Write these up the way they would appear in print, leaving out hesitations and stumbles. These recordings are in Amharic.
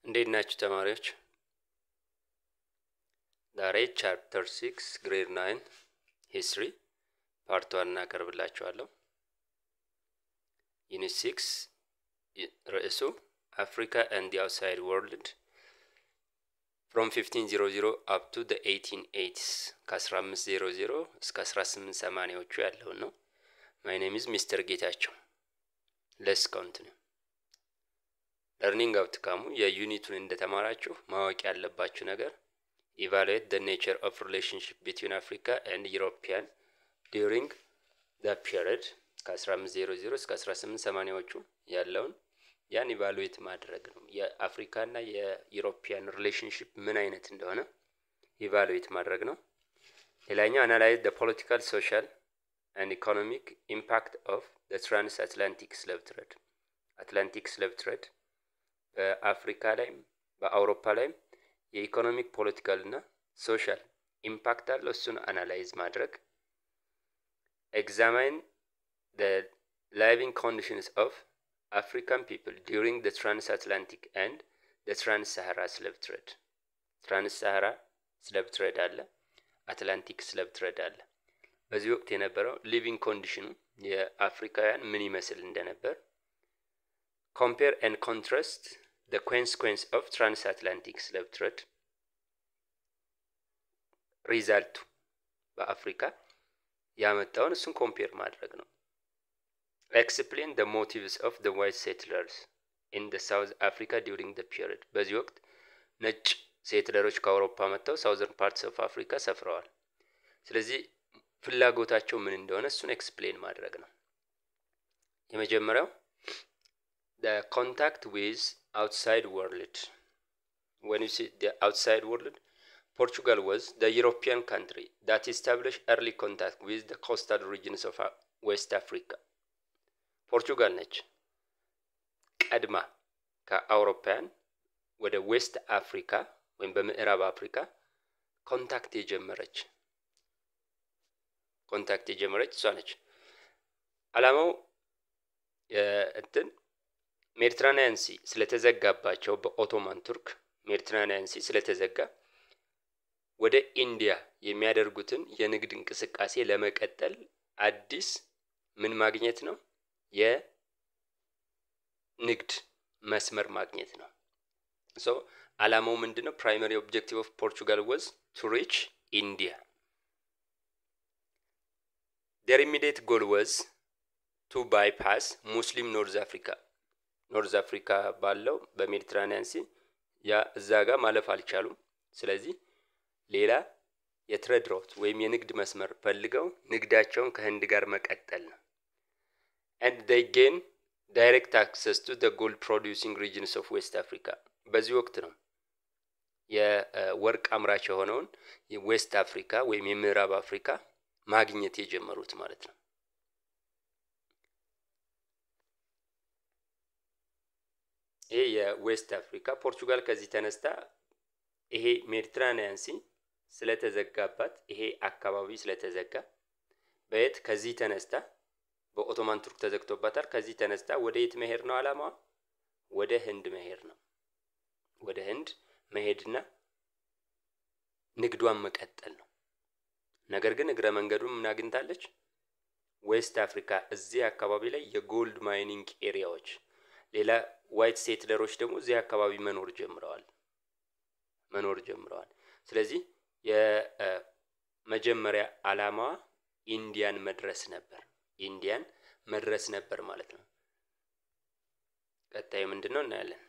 እንዴት ናችሁ ተማሪዎች? ዛሬ ቻፕተር 6 ግሬድ 9 ሂስትሪ ፓርት 1 እናቀርብላችኋለሁ። ዩኒት 6 ርዕሱ አፍሪካ and the outside world from 1500 up to the 1880s ከ1500 እስከ 1880ዎቹ ያለው ነው። My name is Mr. ጌታቸው. Let's continue. Learning outcome የዩኒቱን እንደተማራችሁ ማወቅ ያለባችሁ ነገር evaluate the nature of relationship between Africa and European during the period ከ1500 እስከ 1880ዎቹ ያለውን ያን ኢቫሉዌት ማድረግ ነው። የአፍሪካና የዩሮፒያን ሪሌሽንሺፕ ምን አይነት እንደሆነ ኢቫሉዌት ማድረግ ነው። ሌላኛው analyze the political, social and economic impact of the transatlantic slave trade. Atlantic slave trade በአፍሪካ ላይ በአውሮፓ ላይ የኢኮኖሚክ ፖለቲካል እና ሶሻል ኢምፓክት አለው። እሱን አናላይዝ ማድረግ examine the living conditions of African people during the transatlantic and the trans-Sahara slave trade. Trans-Sahara slave trade አለ፣ አትላንቲክ slave trade አለ። በዚህ ወቅት የነበረው ሊቪንግ ኮንዲሽኑ የአፍሪካውያን ምን ይመስል እንደነበር compare and contrast the consequence of transatlantic slave trade result በአፍሪካ ያመጣውን እሱን ኮምፔር ማድረግ ነው። explain the motives of the white settlers in the South Africa during the period. በዚህ ወቅት ነጭ ሴትለሮች ከአውሮፓ መጥተው ሳውዘርን ፓርትስ ኦፍ አፍሪካ ሰፍረዋል። ስለዚህ ፍላጎታቸው ምን እንደሆነ እሱን ኤክስፕሌን ማድረግ ነው። የመጀመሪያው the contact with outside world. When you see the outside world, Portugal was the European country that established early contact with the coastal regions of West Africa. ፖርቹጋል ነች ቀድማ ከአውሮፓውያን ወደ ዌስት አፍሪካ ወይም በምዕራብ አፍሪካ ኮንታክት የጀመረች እሷ ነች። ዓላማው ሜዲትራኒያን ሲ ስለተዘጋባቸው በኦቶማን ቱርክ ሜዲትራኒያን ሲ ስለተዘጋ ወደ ኢንዲያ የሚያደርጉትን የንግድ እንቅስቃሴ ለመቀጠል አዲስ ምን ማግኘት ነው? የንግድ መስመር ማግኘት ነው። so ዓላማው ምንድነው? primary objective of Portugal was to reach India. Their immediate goal was to bypass Muslim North Africa ባለው በሜዲትራኒያን ሲ ያ እዛ ጋር ማለፍ አልቻሉም። ስለዚህ ሌላ የትሬድ ሮት ወይም የንግድ መስመር ፈልገው ንግዳቸውን ከህንድ ጋር መቀጠል ነው። and they gain direct access to the gold producing regions of West Africa. በዚህ ወቅት ነው የወርቅ አምራች የሆነውን የዌስት አፍሪካ ወይም የምዕራብ አፍሪካ ማግኘት የጀመሩት ማለት ነው። ይሄ የዌስት አፍሪካ ፖርቹጋል ከዚህ ተነስታ ይሄ ሜዲትራኒያን ሲ ስለተዘጋባት ይሄ አካባቢ ስለተዘጋ በየት ከዚህ ተነስታ በኦቶማን ቱርክ ተዘግቶባታል። ከዚህ ተነስታ ወደ የት መሄድ ነው ዓላማዋ? ወደ ህንድ መሄድ ነው። ወደ ህንድ መሄድና ንግዷን መቀጠል ነው። ነገር ግን እግረ መንገዱን ምን አግኝታለች? ዌስት አፍሪካ እዚህ አካባቢ ላይ የጎልድ ማይኒንግ ኤሪያዎች፣ ሌላ ዋይት ሴትለሮች ደግሞ እዚህ አካባቢ መኖር ጀምረዋል። ስለዚህ የመጀመሪያ ዓላማዋ ኢንዲያን መድረስ ነበር ማለት ነው። ቀጣይ ምንድነው እናያለን።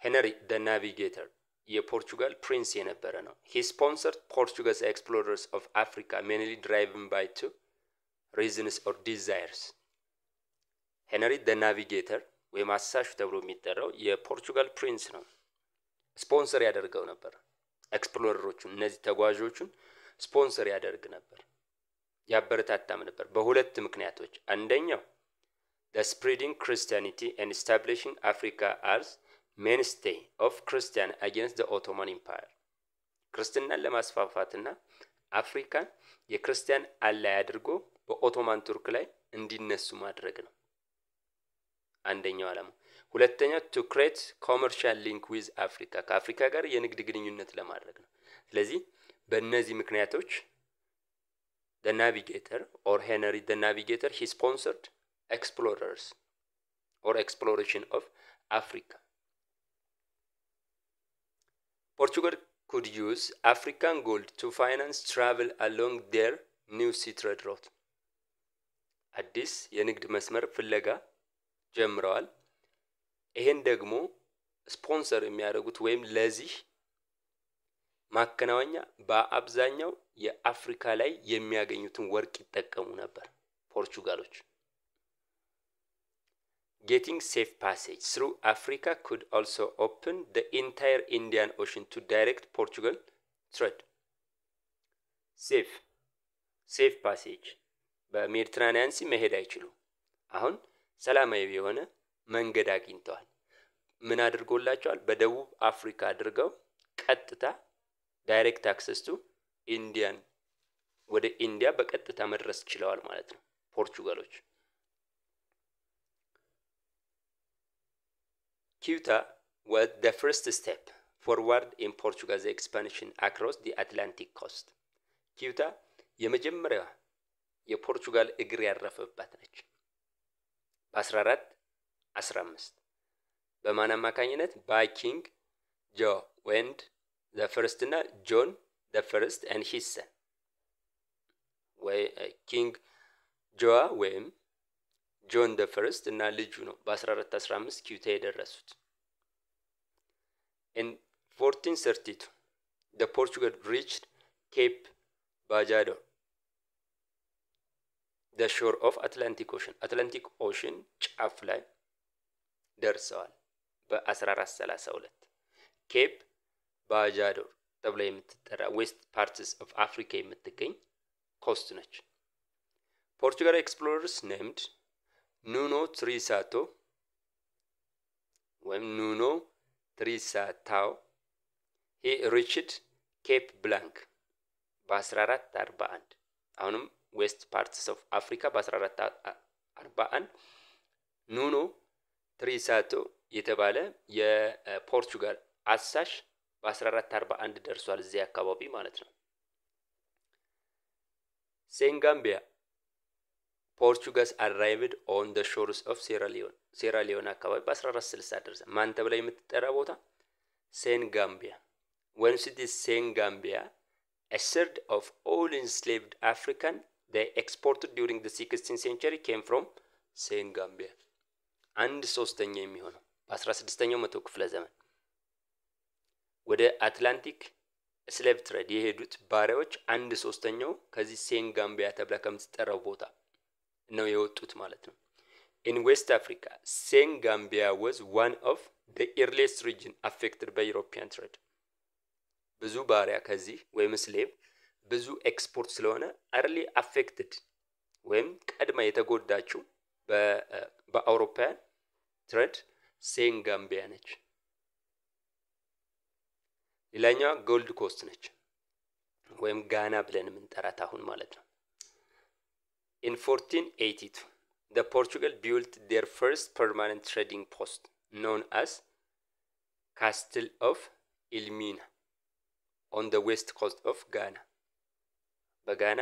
ሄነሪ the navigator የፖርቹጋል ፕሪንስ የነበረ ነው። he sponsored Portuguese explorers of Africa mainly driven by two reasons or desires. ሄነሪ the navigator ወይም አሳሹ ተብሎ የሚጠራው የፖርቹጋል ፕሪንስ ነው። ስፖንሰር ያደርገው ነበር ኤክስፕሎረሮቹን፣ እነዚህ ተጓዦቹን ስፖንሰር ያደርግ ነበር፣ ያበረታታም ነበር በሁለት ምክንያቶች። አንደኛው the spreading Christianity and establishing Africa as mainstay of Christian against the Ottoman Empire. ክርስትናን ለማስፋፋትና አፍሪካን የክርስቲያን አላይ አድርጎ በኦቶማን ቱርክ ላይ እንዲነሱ ማድረግ ነው አንደኛው ዓላማ። ሁለተኛ to create commercial link with Africa ከአፍሪካ ጋር የንግድ ግንኙነት ለማድረግ ነው። ስለዚህ በእነዚህ ምክንያቶች the navigator or Henry the navigator he sponsored explorers or exploration of Africa. Portugal could use African gold to finance travel along their new sea trade route. አዲስ የንግድ መስመር ፍለጋ ጀምረዋል። ይሄን ደግሞ ስፖንሰር የሚያደርጉት ወይም ለዚህ ማከናወኛ በአብዛኛው የአፍሪካ ላይ የሚያገኙትን ወርቅ ይጠቀሙ ነበር ፖርቹጋሎች። Getting safe passage through Africa could also open the entire Indian Ocean to direct Portugal trade. safe passage በሜዲትራኒያን ሲ መሄድ አይችሉም። አሁን ሰላማዊ የሆነ መንገድ አግኝተዋል። ምን አድርጎላቸዋል? በደቡብ አፍሪካ አድርገው ቀጥታ ዳይሬክት አክሰስ ቱ ኢንዲያን ወደ ኢንዲያ በቀጥታ መድረስ ችለዋል ማለት ነው ፖርቹጋሎች። Ceuta was the first step forward in Portugal's expansion across the Atlantic coast. Ceuta የመጀመሪያ የፖርቹጋል እግር ያረፈባት ነች። በ1415 በማን አማካኝነት? ኪንግ ጆን the first እና ጆን the first and his son ወይ ኪንግ ጆዋ ወይም ጆን the first እና ልጁ ነው በ1415 ኪዩታ የደረሱት። In 1432 the Portugal reached Cape Bajador, the shore of Atlantic Ocean ጫፍ ላይ ደርሰዋል በ1432 ኬፕ ባጃዶር ተብላ የምትጠራ ዌስት ፓርትስ ኦፍ አፍሪካ የምትገኝ ኮስት ነች። Portugal explorers named Nuno Trisato ወይም ኑኖ ትሪሳታው he reached Cape Blanc በ1441 አሁንም ዌስት ፓርትስ ኦፍ አፍሪካ በ1441 ኑኖ ትሪሳቶ የተባለ የፖርቹጋል አሳሽ በ1441 ደርሷል እዚህ አካባቢ ማለት ነው። ሴንጋምቢያ Portuguese arrived on the shores of Sierra Leone አካባቢ በ1460 ደረሰ። ማን ተብላ የምትጠራ ቦታ? ሴንጋምቢያ። Once it is Sengambia, a third of all enslaved African they exported during the 16th century came from Sengambia. አንድ ሶስተኛ የሚሆነው በ16ኛው መቶ ክፍለ ዘመን ወደ አትላንቲክ ስሌቭ ትሬድ የሄዱት ባሪያዎች አንድ ሶስተኛው ከዚህ ሴንጋምቢያ ተብላ ከምትጠራው ቦታ ነው የወጡት ማለት ነው። In West Africa, Sengambia was one of the earliest region affected by European trade. ብዙ ባሪያ ከዚህ ወይም ስሌቭ ብዙ ኤክስፖርት ስለሆነ early affected ወይም ቀድማ የተጎዳችው በአውሮፓውያን ትሬድ ሴንጋምቢያ ነች። ሌላኛዋ ጎልድ ኮስት ነች ወይም ጋና ብለን የምንጠራት አሁን ማለት ነው። In 1482, the Portugal built their first permanent trading post known as Castle of Elmina on the west coast of Ghana. በጋና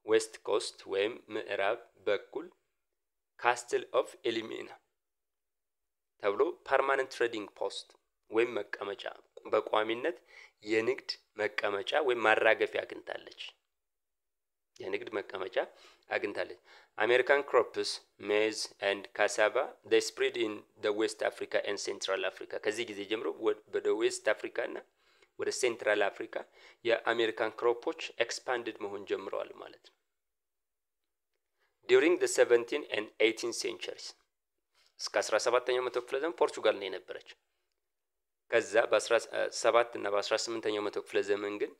ዌስት ኮስት ወይም ምዕራብ በኩል ካስትል ኦፍ ኤሊሚና ተብሎ ፐርማነንት ትሬዲንግ ፖስት ወይም መቀመጫ በቋሚነት የንግድ መቀመጫ ወይም ማራገፊያ አግኝታለች። የንግድ መቀመጫ አግኝታለች። American crops, maize and cassava they spread in the West Africa and Central Africa. ከዚህ ጊዜ ጀምሮ ወደ ዌስት አፍሪካ እና ወደ ሴንትራል አፍሪካ የአሜሪካን ክሮፖች ኤክስፓንድድ መሆን ጀምረዋል ማለት ነው። During the 17th and 18th centuries እስከ 17ኛው መቶ ክፍለ ዘመን ፖርቹጋል ነው የነበረች። ከዛ በ17 እና በ18ኛው መቶ ክፍለ ዘመን ግን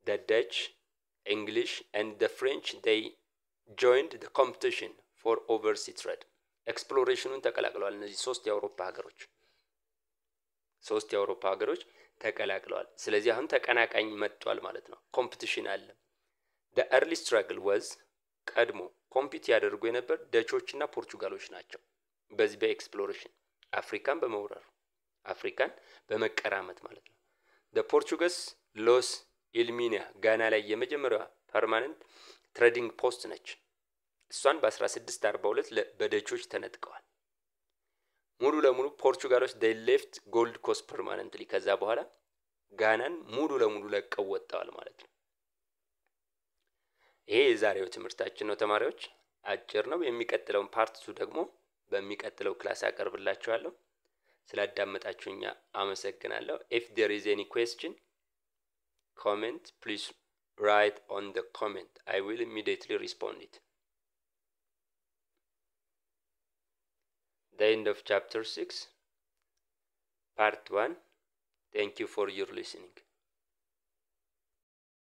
the Dutch, English and the French they joined the competition for overseas trade. ኤክስፕሎሬሽኑን ተቀላቅለዋል። እነዚህ ሶስት የአውሮፓ ሀገሮች ተቀላቅለዋል። ስለዚህ አሁን ተቀናቃኝ መጥቷል ማለት ነው። ኮምፒቲሽን አለ። the early struggle was ቀድሞ ኮምፒት ያደርጉ የነበር ደቾችና ፖርቹጋሎች ናቸው በዚህ በኤክስፕሎሬሽን አፍሪካን በመውረር አፍሪካን በመቀራመት ማለት ነው። the Portuguese ሎስ ኢልሚኒያ ጋና ላይ የመጀመሪያዋ ፐርማነንት ትሬዲንግ ፖስት ነች። እሷን በ1642 በደቾች ተነጥቀዋል። ሙሉ ለሙሉ ፖርቹጋሎች they left gold coast permanently ከዛ በኋላ ጋናን ሙሉ ለሙሉ ለቀው ወጣዋል ማለት ነው። ይሄ የዛሬው ትምህርታችን ነው ተማሪዎች፣ አጭር ነው። የሚቀጥለውን ፓርት 2 ደግሞ በሚቀጥለው ክላስ አቀርብላችኋለሁ። ስላዳመጣችሁኝ አመሰግናለሁ። if there is any question comment please write on the comment. I will immediately respond it. The end of chapter 6 part 1. Thank you for your listening.